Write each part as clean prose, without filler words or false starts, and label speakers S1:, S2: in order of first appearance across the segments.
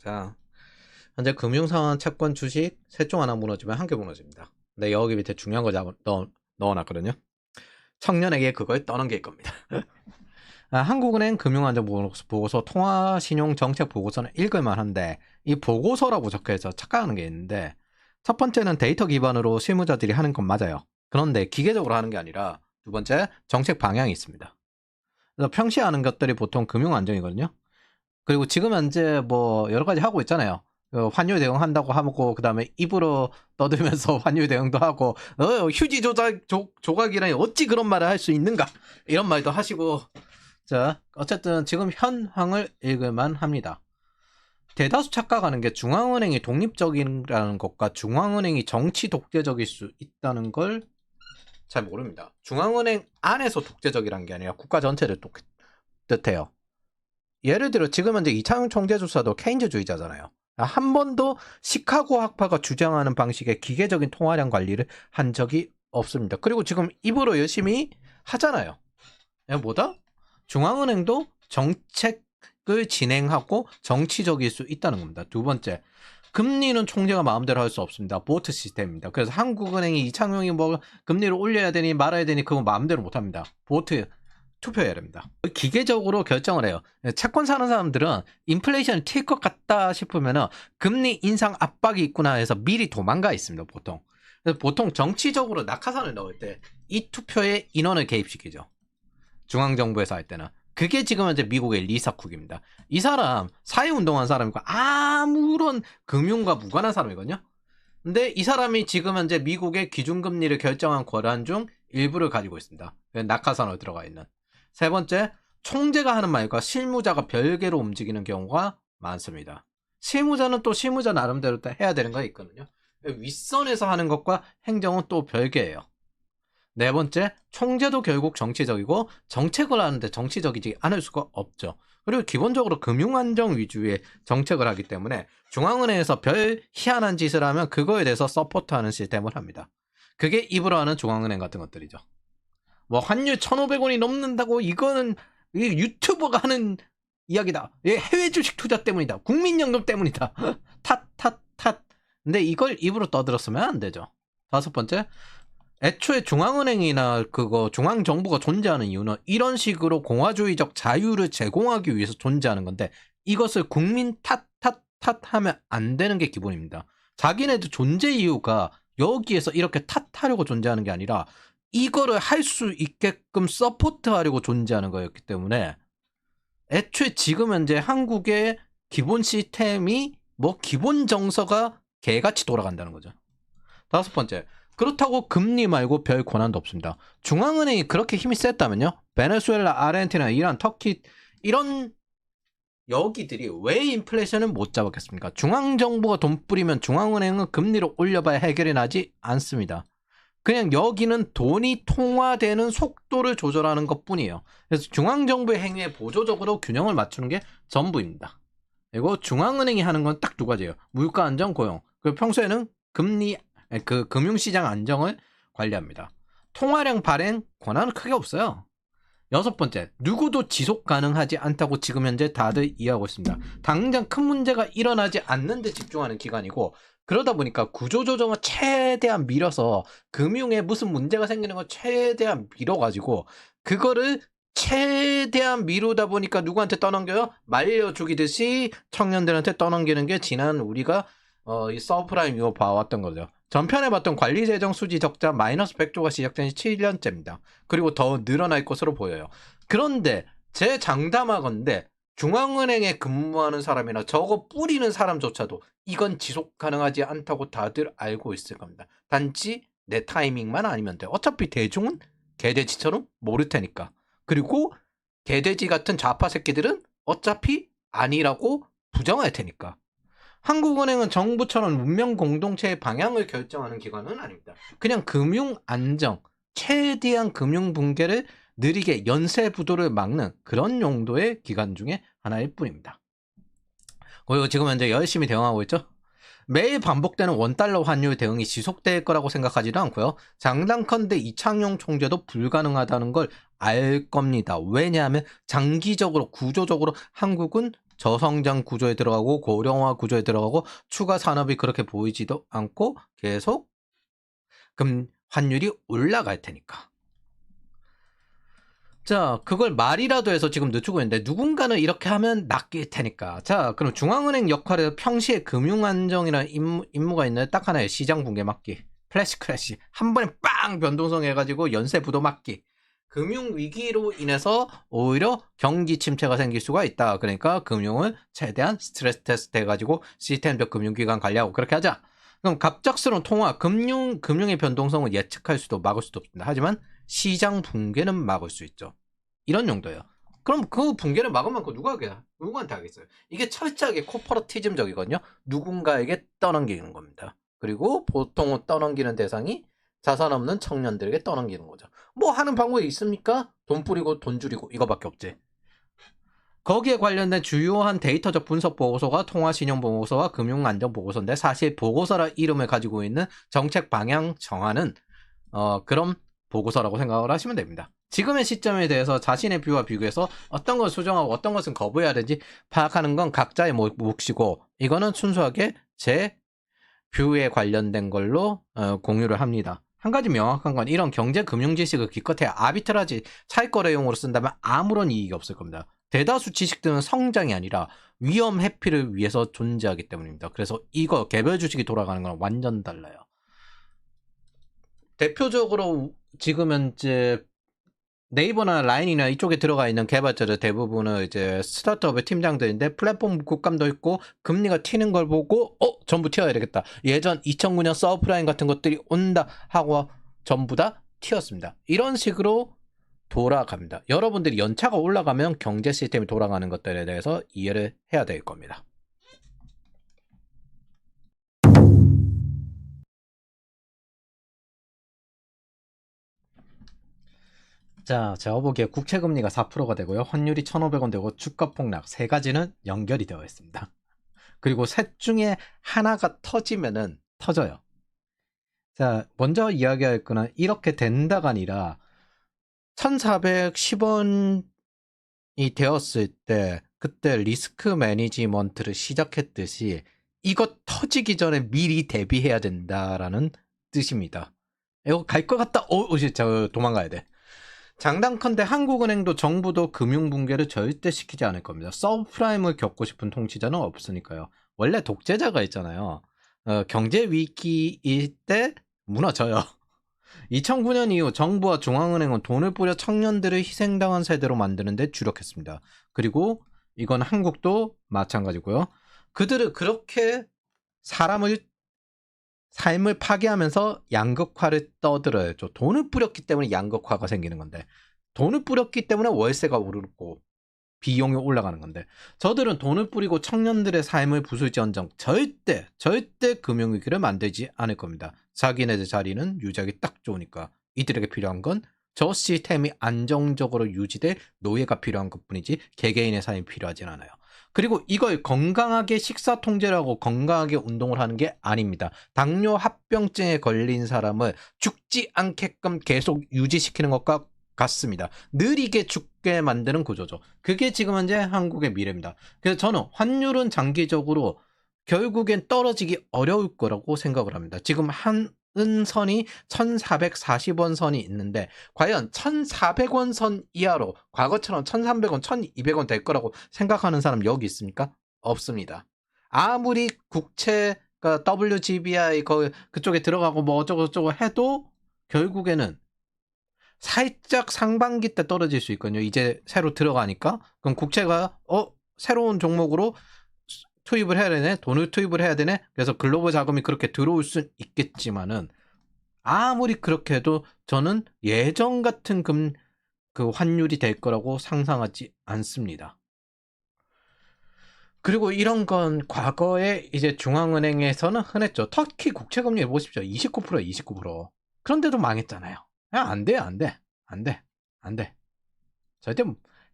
S1: 자, 현재 금융상황, 채권, 주식 셋 중 하나 무너지면 한 개 무너집니다. 근데 여기 밑에 중요한 거 넣어놨거든요. 청년에게 그걸 떠넘길 게 겁니다. 한국은행 금융안전보고서 통화신용정책보고서는 읽을만 한데 이 보고서라고 적혀있어 착각하는 게 있는데, 첫 번째는 데이터 기반으로 실무자들이 하는 건 맞아요. 그런데 기계적으로 하는 게 아니라 두 번째 정책 방향이 있습니다. 그래서 평시에 하는 것들이 보통 금융안정이거든요. 그리고 지금 현재 뭐 여러 가지 하고 있잖아요. 환율 대응한다고 하고, 그 다음에 입으로 떠들면서 환율 대응도 하고, 휴지 조각이라니 어찌 그런 말을 할 수 있는가, 이런 말도 하시고. 자, 어쨌든 지금 현황을 읽을만 합니다. 대다수 착각하는 게 중앙은행이 독립적이라는 것과 중앙은행이 정치 독재적일 수 있다는 걸 잘 모릅니다. 중앙은행 안에서 독재적이란 게 아니라 국가 전체를 뜻해요. 예를 들어 지금 현재 이창용 총재조사도 케인즈주의자잖아요. 한 번도 시카고 학파가 주장하는 방식의 기계적인 통화량 관리를 한 적이 없습니다. 그리고 지금 입으로 열심히 하잖아요. 뭐다? 중앙은행도 정책을 진행하고 정치적일 수 있다는 겁니다. 두 번째, 금리는 총재가 마음대로 할 수 없습니다. 보트 시스템입니다. 그래서 한국은행이 이창용이 뭐 금리를 올려야 되니 말아야 되니 그거 마음대로 못합니다. 보트 투표해야 됩니다. 기계적으로 결정을 해요. 채권 사는 사람들은 인플레이션이 튈 것 같다 싶으면 금리 인상 압박이 있구나 해서 미리 도망가 있습니다. 보통. 그래서 보통 정치적으로 낙하산을 넣을 때 이 투표에 인원을 개입시키죠. 중앙정부에서 할 때는. 그게 지금 현재 미국의 리사 쿡입니다. 이 사람 사회운동한 사람이고 아무런 금융과 무관한 사람이거든요. 근데 이 사람이 지금 현재 미국의 기준금리를 결정한 권한 중 일부를 가지고 있습니다. 낙하산으로 들어가 있는. 세 번째, 총재가 하는 말과 실무자가 별개로 움직이는 경우가 많습니다. 실무자는 또 실무자 나름대로 또 해야 되는 거 있거든요. 윗선에서 하는 것과 행정은 또 별개예요. 네 번째, 총재도 결국 정치적이고 정책을 하는데 정치적이지 않을 수가 없죠. 그리고 기본적으로 금융안정 위주의 정책을 하기 때문에 중앙은행에서 별 희한한 짓을 하면 그거에 대해서 서포트하는 시스템을 합니다. 그게 입으로 하는 중앙은행 같은 것들이죠. 뭐 환율 1,500원이 넘는다고, 이거는 유튜버가 하는 이야기다. 해외 주식 투자 때문이다. 국민연금 때문이다. 탓. 근데 이걸 입으로 떠들었으면 안 되죠. 다섯 번째, 애초에 중앙은행이나 중앙정부가 존재하는 이유는 이런 식으로 공화주의적 자유를 제공하기 위해서 존재하는 건데, 이것을 국민 탓하면 안 되는 게 기본입니다. 자기네들 존재 이유가 여기에서 이렇게 탓하려고 존재하는 게 아니라 이거를 할 수 있게끔 서포트하려고 존재하는 거였기 때문에, 애초에 지금 현재 한국의 기본 시스템이 뭐 기본 정서가 개같이 돌아간다는 거죠. 다섯 번째, 그렇다고 금리 말고 별 권한도 없습니다. 중앙은행이 그렇게 힘이 셌다면요, 베네수엘라, 아르헨티나, 이란, 터키 이런 여기들이 왜 인플레이션을 못 잡았겠습니까? 중앙정부가 돈 뿌리면 중앙은행은 금리를 올려봐야 해결이 나지 않습니다. 그냥 여기는 돈이 통화되는 속도를 조절하는 것 뿐이에요. 그래서 중앙정부의 행위에 보조적으로 균형을 맞추는 게 전부입니다. 그리고 중앙은행이 하는 건 딱 두 가지예요. 물가 안정, 고용. 그리고 평소에는 금융시장 안정을 관리합니다. 통화량 발행 권한은 크게 없어요. 여섯 번째, 누구도 지속 가능하지 않다고 지금 현재 다들 이해하고 있습니다. 당장 큰 문제가 일어나지 않는 데 집중하는 기관이고, 그러다 보니까 구조조정을 최대한 밀어서 금융에 무슨 문제가 생기는 걸 최대한 밀어가지고, 그거를 최대한 미루다 보니까 누구한테 떠넘겨요? 말려 죽이듯이 청년들한테 떠넘기는 게 지난 우리가 이 서프라임 이후 봐왔던 거죠. 전편에 봤던 관리재정 수지 적자 마이너스 100조가 시작된 지 7년째입니다. 그리고 더 늘어날 것으로 보여요. 그런데 제 장담하건대 중앙은행에 근무하는 사람이나 저거 뿌리는 사람조차도 이건 지속 가능하지 않다고 다들 알고 있을 겁니다. 단지 내 타이밍만 아니면 돼. 어차피 대중은 개돼지처럼 모를 테니까. 그리고 개돼지 같은 좌파 새끼들은 어차피 아니라고 부정할 테니까. 한국은행은 정부처럼 문명 공동체의 방향을 결정하는 기관은 아닙니다. 그냥 금융 안정, 최대한 금융 붕괴를 느리게 연쇄 부도를 막는 그런 용도의 기관 중에 하나일 뿐입니다. 그리고 지금 현재 열심히 대응하고 있죠. 매일 반복되는 원달러 환율 대응이 지속될 거라고 생각하지도 않고요. 장담컨대 이창용 총재도 불가능하다는 걸 알 겁니다. 왜냐하면 장기적으로 구조적으로 한국은 저성장 구조에 들어가고 고령화 구조에 들어가고 추가 산업이 그렇게 보이지도 않고 계속 환율이 올라갈 테니까. 자, 그걸 말이라도 해서 지금 늦추고 있는데 누군가는 이렇게 하면 낚일 테니까. 자, 그럼 중앙은행 역할에 평시에 금융안정이라는 임무가 있는데 딱 하나의 시장 붕괴 막기. 플래시 크래시. 한 번에 빵 변동성 해가지고 연쇄 부도 막기. 금융위기로 인해서 오히려 경기 침체가 생길 수가 있다. 그러니까 금융을 최대한 스트레스 테스트 해가지고 시스템적 금융기관 관리하고 그렇게 하자. 그럼 갑작스러운 통화, 금융의 변동성을 예측할 수도 막을 수도 없습니다. 하지만 시장 붕괴는 막을 수 있죠. 이런 용도예요. 그럼 그 붕괴를 막으면 그 누구한테 하겠어요? 이게 철저하게 코퍼러티즘적이거든요. 누군가에게 떠넘기는 겁니다. 그리고 보통 떠넘기는 대상이 자산 없는 청년들에게 떠넘기는 거죠. 뭐 하는 방법이 있습니까? 돈 뿌리고 돈 줄이고 이거밖에 없지. 거기에 관련된 주요한 데이터적 분석 보고서가 통화신용보고서와 금융안정보고서인데 사실 보고서라 이름을 가지고 있는 정책 방향 정하는 그런 보고서라고 생각을 하시면 됩니다. 지금의 시점에 대해서 자신의 뷰와 비교해서 어떤 걸 수정하고 어떤 것은 거부해야 되는지 파악하는 건 각자의 몫이고 이거는 순수하게 제 뷰에 관련된 걸로 공유를 합니다. 한 가지 명확한 건 이런 경제 금융 지식을 기껏해야 아비트라지 차익거래용으로 쓴다면 아무런 이익이 없을 겁니다. 대다수 지식들은 성장이 아니라 위험 회피를 위해서 존재하기 때문입니다. 그래서 이거 개별 주식이 돌아가는 건 완전 달라요. 대표적으로 지금 현재 네이버나 라인이나 이쪽에 들어가 있는 개발자들 대부분은 이제 스타트업의 팀장들인데 플랫폼 국감도 있고 금리가 튀는 걸 보고 전부 튀어야 되겠다. 예전 2009년 서프라임 같은 것들이 온다 하고 전부 다 튀었습니다. 이런 식으로 돌아갑니다. 여러분들이 연차가 올라가면 경제 시스템이 돌아가는 것들에 대해서 이해를 해야 될 겁니다. 자, 제가 보기에 국채금리가 4%가 되고요. 환율이 1,500원 되고 주가 폭락 세 가지는 연결이 되어 있습니다. 그리고 셋 중에 하나가 터지면은 터져요. 자, 먼저 이야기할 거는 이렇게 된다가 아니라 1,410원이 되었을 때 그때 리스크 매니지먼트를 시작했듯이 이거 터지기 전에 미리 대비해야 된다라는 뜻입니다. 이거 갈 것 같다. 저 도망가야 돼. 장담컨대 한국은행도 정부도 금융붕괴를 절대 시키지 않을 겁니다. 서브프라임을 겪고 싶은 통치자는 없으니까요. 원래 독재자가 있잖아요. 경제위기일 때 무너져요. 2009년 이후 정부와 중앙은행은 돈을 뿌려 청년들을 희생당한 세대로 만드는 데 주력했습니다. 그리고 이건 한국도 마찬가지고요. 그들을 그렇게 삶을 파괴하면서 양극화를 떠들어요. 돈을 뿌렸기 때문에 양극화가 생기는 건데 돈을 뿌렸기 때문에 월세가 오르고 비용이 올라가는 건데 저들은 돈을 뿌리고 청년들의 삶을 부술지언정 절대 금융위기를 만들지 않을 겁니다. 자기네들 자리는 유지하기 딱 좋으니까 이들에게 필요한 건 저 시스템이 안정적으로 유지될 노예가 필요한 것뿐이지 개개인의 삶이 필요하진 않아요. 그리고 이걸 건강하게 식사 통제를 하고 건강하게 운동을 하는 게 아닙니다. 당뇨 합병증에 걸린 사람을 죽지 않게끔 계속 유지시키는 것과 같습니다. 느리게 죽게 만드는 구조죠. 그게 지금 현재 한국의 미래입니다. 그래서 저는 환율은 장기적으로 결국엔 떨어지기 어려울 거라고 생각을 합니다. 지금 한은선이 1,440원 선이 있는데 과연 1,400원 선 이하로 과거처럼 1,300원, 1,200원 될 거라고 생각하는 사람 여기 있습니까? 없습니다. 아무리 국채가 WGBI 그쪽에 들어가고 뭐 어쩌고저쩌고 해도 결국에는 살짝 상반기 때 떨어질 수 있거든요. 이제 새로 들어가니까. 그럼 국채가 새로운 종목으로 투입을 해야 되네. 돈을 투입을 해야 되네. 그래서 글로벌 자금이 그렇게 들어올 수 있겠지만은 아무리 그렇게 해도 저는 예전 같은 그 환율이 될 거라고 상상하지 않습니다. 그리고 이런 건 과거에 이제 중앙은행에서는 흔했죠. 터키 국채금리 보십시오. 29%에 29%. 그런데도 망했잖아요. 안 돼요, 안 돼. 안 돼. 안 돼. 절대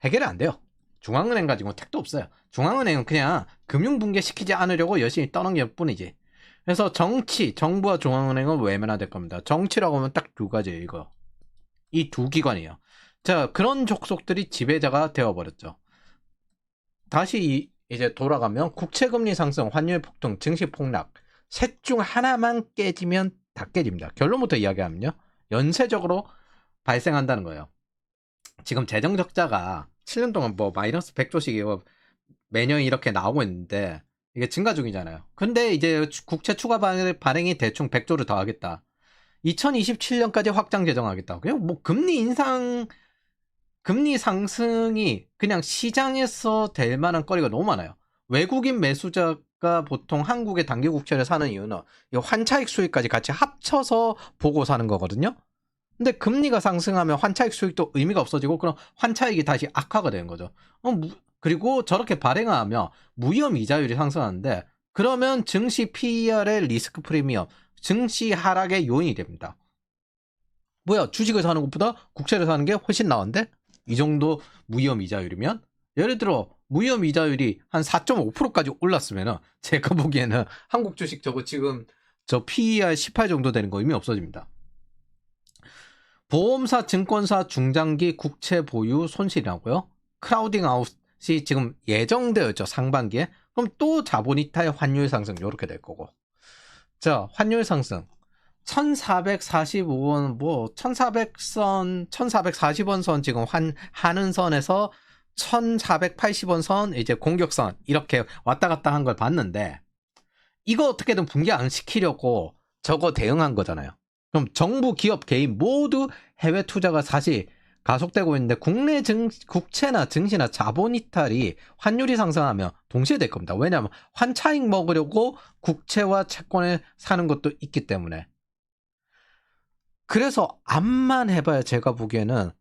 S1: 해결이 안 돼요. 중앙은행 가지고 택도 없어요. 중앙은행은 그냥 금융붕괴 시키지 않으려고 열심히 떠넘길 뿐이지. 그래서 정부와 중앙은행은 외면화될 겁니다. 정치라고 하면 딱 두 가지예요, 이거. 이 두 기관이에요. 자, 그런 족속들이 지배자가 되어버렸죠. 다시 이제 돌아가면 국채금리 상승, 환율 폭등, 증시 폭락 셋 중 하나만 깨지면 다 깨집니다. 결론부터 이야기하면요. 연쇄적으로 발생한다는 거예요. 지금 재정 적자가 7년 동안 뭐 마이너스 100조씩 매년 이렇게 나오고 있는데 이게 증가 중이잖아요. 근데 이제 국채 추가 발행이 대충 100조를 더 하겠다. 2027년까지 확장 재정하겠다. 그냥 뭐 금리 상승이 그냥 시장에서 될 만한 거리가 너무 많아요. 외국인 매수자가 보통 한국의 단기 국채를 사는 이유는 이 환차익 수익까지 같이 합쳐서 보고 사는 거거든요. 근데 금리가 상승하면 환차익 수익도 의미가 없어지고 그럼 환차익이 다시 악화가 되는 거죠. 그리고 저렇게 발행하면 무위험 이자율이 상승하는데 그러면 증시 PER의 리스크 프리미엄, 증시 하락의 요인이 됩니다. 뭐야, 주식을 사는 것보다 국채를 사는 게 훨씬 나은데? 이 정도 무위험 이자율이면? 예를 들어 무위험 이자율이 한 4.5%까지 올랐으면 제가 보기에는 한국 주식 저거 지금 저 PER 18 정도 되는 거 의미 없어집니다. 보험사, 증권사, 중장기 국채 보유 손실이라고요? 크라우딩 아웃이 지금 예정되어 있죠, 상반기에. 그럼 또 자본 이탈, 환율 상승 이렇게 될 거고. 자, 환율 상승. 1445원, 1400선, 1440원 선 지금 하는 선에서 1480원 선, 이제 공격선, 이렇게 왔다 갔다 한 걸 봤는데, 이거 어떻게든 붕괴 안 시키려고 저거 대응한 거잖아요. 그럼 정부, 기업, 개인 모두 해외 투자가 사실 가속되고 있는데, 국내 국채나 증시나 자본 이탈이 환율이 상승하면 동시에 될 겁니다. 왜냐하면 환차익 먹으려고 국채와 채권을 사는 것도 있기 때문에. 그래서 암만 해봐야 제가 보기에는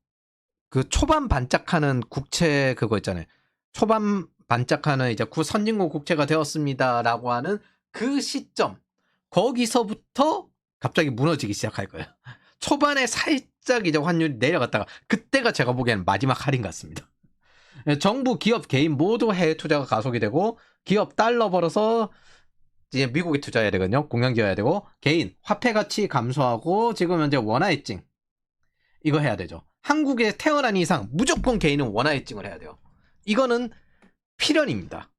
S1: 그 초반 반짝하는 국채 그거 있잖아요. 초반 반짝하는 이제 선진국 국채가 되었습니다라고 하는 그 시점, 거기서부터 갑자기 무너지기 시작할 거예요. 초반에 살짝 이제 환율이 내려갔다가 그때가 제가 보기에는 마지막 할인 같습니다. 정부, 기업, 개인 모두 해외 투자가 가속이 되고 기업 달러 벌어서 이제 미국에 투자해야 되거든요. 공연기여야 되고 개인 화폐 가치 감소하고 지금 현재 원화해증 이거 해야 되죠. 한국에 태어난 이상 무조건 개인은 원화해증을 해야 돼요. 이거는 필연입니다.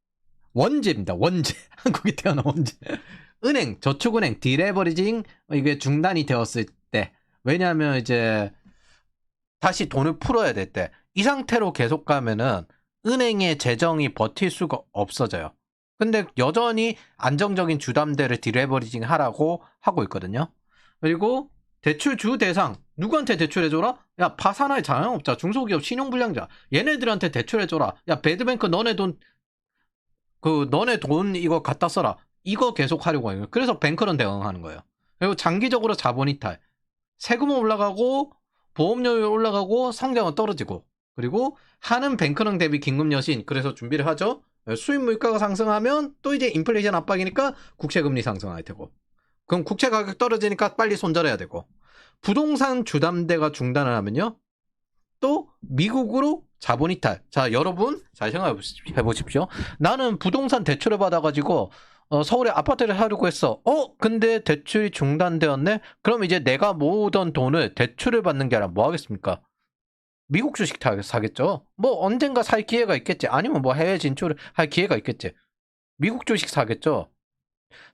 S1: 원죄입니다. 원죄. 한국에 태어난 원죄. 은행, 저축은행, 디레버리징 이게 중단이 되었을 때, 왜냐하면 이제 다시 돈을 풀어야 될 때 이 상태로 계속 가면은 은행의 재정이 버틸 수가 없어져요. 근데 여전히 안정적인 주담대를 디레버리징 하라고 하고 있거든요. 그리고 대출 주 대상 누구한테 대출해줘라? 야, 파산할 자영업자, 중소기업, 신용불량자 얘네들한테 대출해줘라. 야, 배드뱅크 너네 돈 이거 갖다 써라. 이거 계속 하려고 해요. 그래서 뱅크런 대응하는 거예요. 그리고 장기적으로 자본 이탈, 세금은 올라가고 보험료율 올라가고 성장은 떨어지고, 그리고 하는 뱅크런 대비 긴급 여신, 그래서 준비를 하죠. 수입 물가가 상승하면 또 이제 인플레이션 압박이니까 국채 금리 상승할 테고, 그럼 국채 가격 떨어지니까 빨리 손절해야 되고, 부동산 주담대가 중단을 하면요 또 미국으로 자본 이탈. 자, 여러분 잘 생각해 보십시오. 나는 부동산 대출을 받아가지고 서울에 아파트를 사려고 했어. 근데 대출이 중단되었네. 그럼 이제 내가 모으던 돈을 대출을 받는 게 아니라 뭐 하겠습니까? 미국 주식 사겠죠. 뭐 언젠가 살 기회가 있겠지. 아니면 뭐 해외 진출을 할 기회가 있겠지. 미국 주식 사겠죠.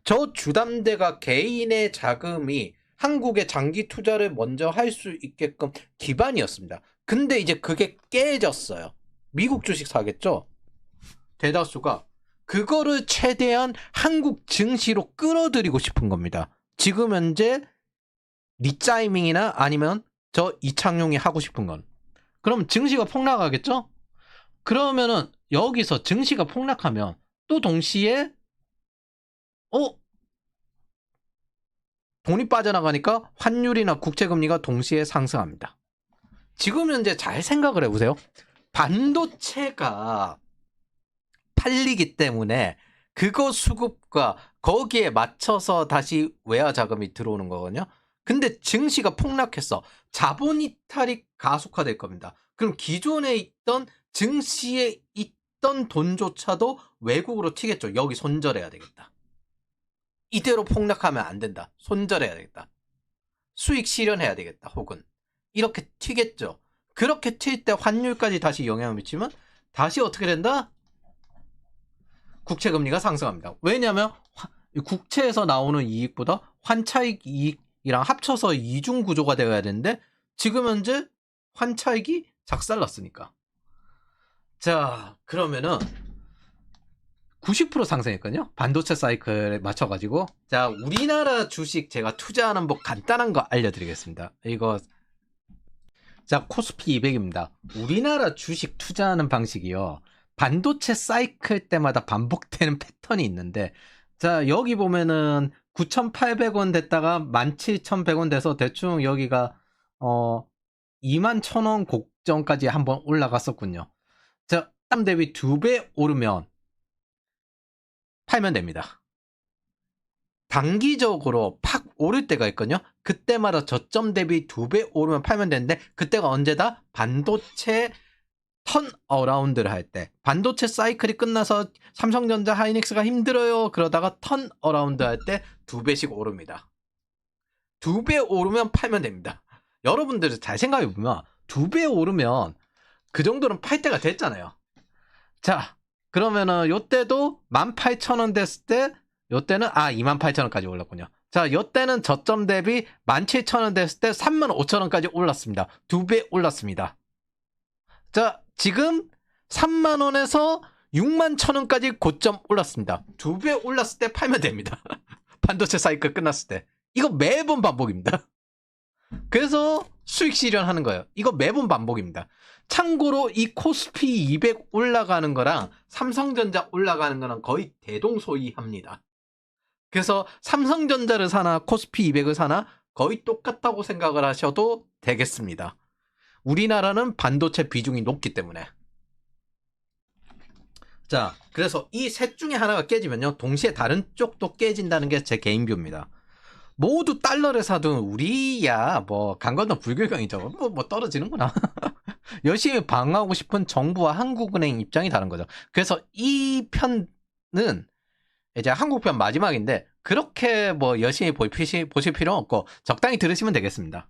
S1: 저 주담대가 개인의 자금이 한국의 장기 투자를 먼저 할 수 있게끔 기반이었습니다. 근데 이제 그게 깨졌어요. 미국 주식 사겠죠? 대다수가 그거를 최대한 한국 증시로 끌어들이고 싶은 겁니다. 지금 현재 리짜이밍이나 아니면 저 이창용이 하고 싶은 건. 그럼 증시가 폭락하겠죠? 그러면은 여기서 증시가 폭락하면 또 동시에 돈이 빠져나가니까 환율이나 국채금리가 동시에 상승합니다. 지금 현재 잘 생각을 해보세요. 반도체가 팔리기 때문에 그거 수급과 거기에 맞춰서 다시 외화 자금이 들어오는 거거든요. 근데 증시가 폭락했어. 자본 이탈이 가속화될 겁니다. 그럼 기존에 있던 증시에 있던 돈조차도 외국으로 튀겠죠. 여기 손절해야 되겠다. 이대로 폭락하면 안 된다. 손절해야 되겠다. 수익 실현해야 되겠다. 혹은 이렇게 튀겠죠. 그렇게 튈 때 환율까지 다시 영향을 미치면 다시 어떻게 된다? 국채금리가 상승합니다. 왜냐하면 국채에서 나오는 이익보다 환차익 이익이랑 합쳐서 이중 구조가 되어야 되는데 지금 현재 환차익이 작살났으니까. 자, 그러면은 90% 상승했거든요. 반도체 사이클에 맞춰가지고. 자, 우리나라 주식 제가 투자하는 법 간단한 거 알려드리겠습니다. 이거 자, 코스피 200입니다. 우리나라 주식 투자하는 방식이요. 반도체 사이클 때마다 반복되는 패턴이 있는데, 자, 여기 보면은 9,800원 됐다가 17,100원 돼서 대충 여기가 21,000원 곡정까지 한번 올라갔었군요. 자, 땀 대비 2배 오르면 팔면 됩니다. 단기적으로 팍 오를 때가 있거든요. 그때마다 저점 대비 2배 오르면 팔면 되는데 그때가 언제다? 반도체 턴어라운드를 할 때. 반도체 사이클이 끝나서 삼성전자 하이닉스가 힘들어요. 그러다가 턴어라운드 할 때 2배씩 오릅니다. 2배 오르면 팔면 됩니다. 여러분들 잘 생각해보면 2배 오르면 그 정도는 팔 때가 됐잖아요. 자, 그러면은 요때도 18,000원 됐을 때 요때는 28,000원까지 올랐군요. 자, 요때는 저점 대비 17,000원 됐을 때 35,000원까지 올랐습니다. 2배 올랐습니다. 자, 지금 30,000원에서 61,000원까지 고점 올랐습니다. 2배 올랐을 때 팔면 됩니다. 반도체 사이클 끝났을 때. 이거 매번 반복입니다. 그래서 수익 실현하는 거예요. 이거 매번 반복입니다. 참고로 이 코스피 200 올라가는 거랑 삼성전자 올라가는 거랑 거의 대동소이합니다. 그래서 삼성전자를 사나 코스피 200을 사나 거의 똑같다고 생각을 하셔도 되겠습니다. 우리나라는 반도체 비중이 높기 때문에. 자, 그래서 이 셋 중에 하나가 깨지면요, 동시에 다른 쪽도 깨진다는 게 제 개인 뷰입니다. 모두 달러를 사둔 우리야 뭐 강건도 불균형이죠. 뭐 떨어지는구나. 열심히 방어하고 싶은 정부와 한국은행 입장이 다른 거죠. 그래서 이 편은 이제 한국편 마지막인데 그렇게 뭐 열심히 보실 필요 없고 적당히 들으시면 되겠습니다.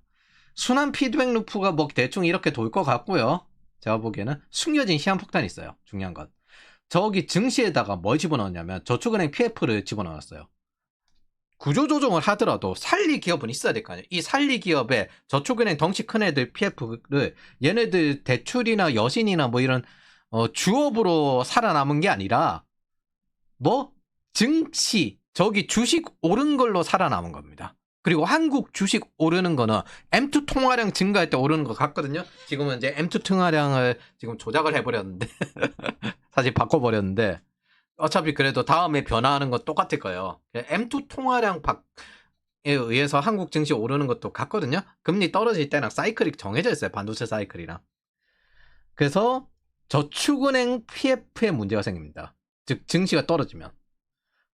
S1: 순환 피드백 루프가 뭐 대충 이렇게 돌 것 같고요. 제가 보기에는 숨겨진 시한폭탄이 있어요. 중요한 건 저기 증시에다가 뭘 집어넣었냐면 저축은행 PF를 집어넣었어요. 구조조정을 하더라도 살리 기업은 있어야 될 거 아니에요. 이 살리 기업에 저축은행 덩치 큰 애들 PF를 얘네들 대출이나 여신이나 뭐 이런 주업으로 살아남은 게 아니라 뭐 증시 저기 주식 오른 걸로 살아남은 겁니다. 그리고 한국 주식 오르는 거는 M2 통화량 증가할 때 오르는 것 같거든요. 지금은 이제 M2 통화량을 지금 조작을 해버렸는데 사실 바꿔버렸는데 어차피 그래도 다음에 변화하는 건 똑같을 거예요. M2 통화량에 의해서 한국 증시 오르는 것도 같거든요. 금리 떨어질 때랑 사이클이 정해져 있어요. 반도체 사이클이랑. 그래서 저축은행 PF에 문제가 생깁니다. 즉 증시가 떨어지면.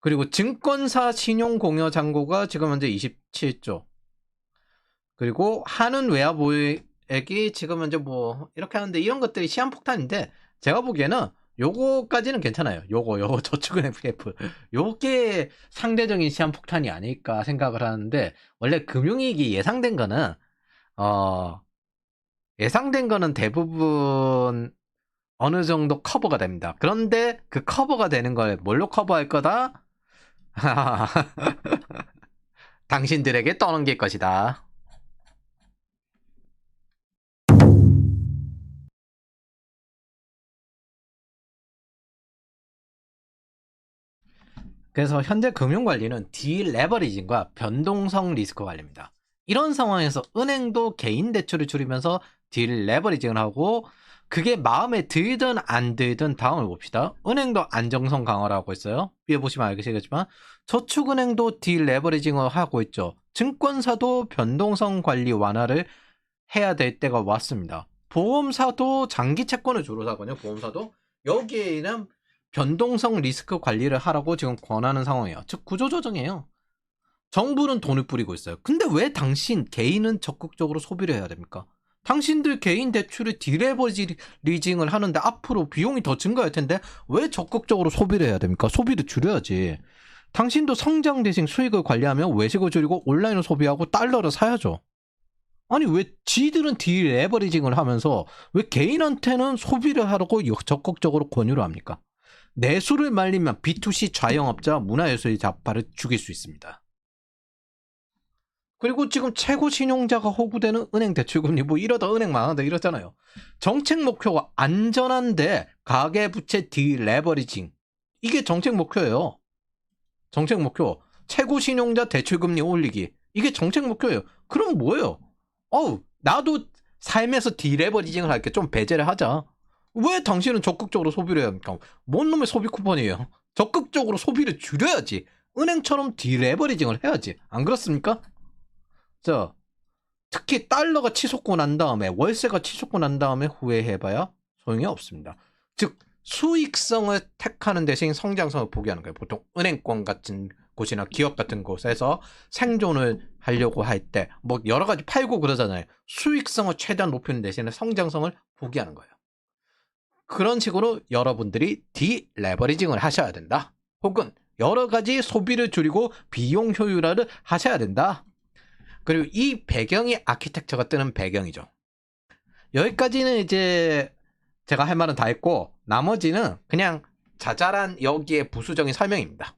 S1: 그리고 증권사 신용공여잔고가 지금 현재 27조. 그리고 한은 외화보유액이 지금 현재 뭐 이렇게 하는데 이런 것들이 시한폭탄인데 제가 보기에는 요거까지는 괜찮아요. 요거 저축은행 PF 요게 상대적인 시한폭탄이 아닐까 생각을 하는데 원래 금융위기 예상된 거는 대부분 어느 정도 커버가 됩니다. 그런데 그 커버가 되는 걸 뭘로 커버할 거다? 당신들에게 떠넘길 것이다. 그래서 현재 금융관리는 디레버리징과 변동성 리스크 관리입니다. 이런 상황에서 은행도 개인 대출을 줄이면서 디레버리징을 하고 그게 마음에 들든 안 들든 다음을 봅시다. 은행도 안정성 강화를 하고 있어요. 위에 보시면 알겠지만 저축은행도 디레버리징을 하고 있죠. 증권사도 변동성 관리 완화를 해야 될 때가 왔습니다. 보험사도 장기 채권을 주로 사거든요. 보험사도 여기에는 변동성 리스크 관리를 하라고 지금 권하는 상황이에요. 즉 구조조정이에요. 정부는 돈을 뿌리고 있어요. 근데 왜 당신 개인은 적극적으로 소비를 해야 됩니까? 당신들 개인 대출을 디레버리징을 하는데 앞으로 비용이 더 증가할 텐데 왜 적극적으로 소비를 해야 됩니까? 소비를 줄여야지. 당신도 성장 대신 수익을 관리하면 외식을 줄이고 온라인으로 소비하고 달러를 사야죠. 아니 왜 지들은 디레버리징을 하면서 왜 개인한테는 소비를 하라고 적극적으로 권유를 합니까? 내수를 말리면 B2C 자영업자, 문화예술 잡파를 죽일 수 있습니다. 그리고 지금 최고 신용자가 호구되는 은행 대출금리 뭐 이러다 은행 망한다 이러잖아요. 정책 목표가 안전한데 가계부채 디레버리징. 이게 정책 목표예요. 정책 목표. 최고 신용자 대출금리 올리기. 이게 정책 목표예요. 그럼 뭐예요? 나도 삶에서 디레버리징을 할게. 좀 배제를 하자. 왜 당신은 적극적으로 소비를 해야 합니까? 뭔 놈의 소비 쿠폰이에요? 적극적으로 소비를 줄여야지. 은행처럼 디레버리징을 해야지. 안 그렇습니까? 자, 특히 달러가 치솟고 난 다음에, 월세가 치솟고 난 다음에 후회해봐야 소용이 없습니다. 즉, 수익성을 택하는 대신 성장성을 포기하는 거예요. 보통 은행권 같은 곳이나 기업 같은 곳에서 생존을 하려고 할 때 뭐 여러 가지 팔고 그러잖아요. 수익성을 최대한 높이는 대신에 성장성을 포기하는 거예요. 그런 식으로 여러분들이 디레버리징을 하셔야 된다. 혹은 여러 가지 소비를 줄이고 비용 효율화를 하셔야 된다. 그리고 이 배경이 아키텍처가 뜨는 배경이죠. 여기까지는 이제 제가 할 말은 다 했고 나머지는 그냥 자잘한 여기에 부수적인 설명입니다.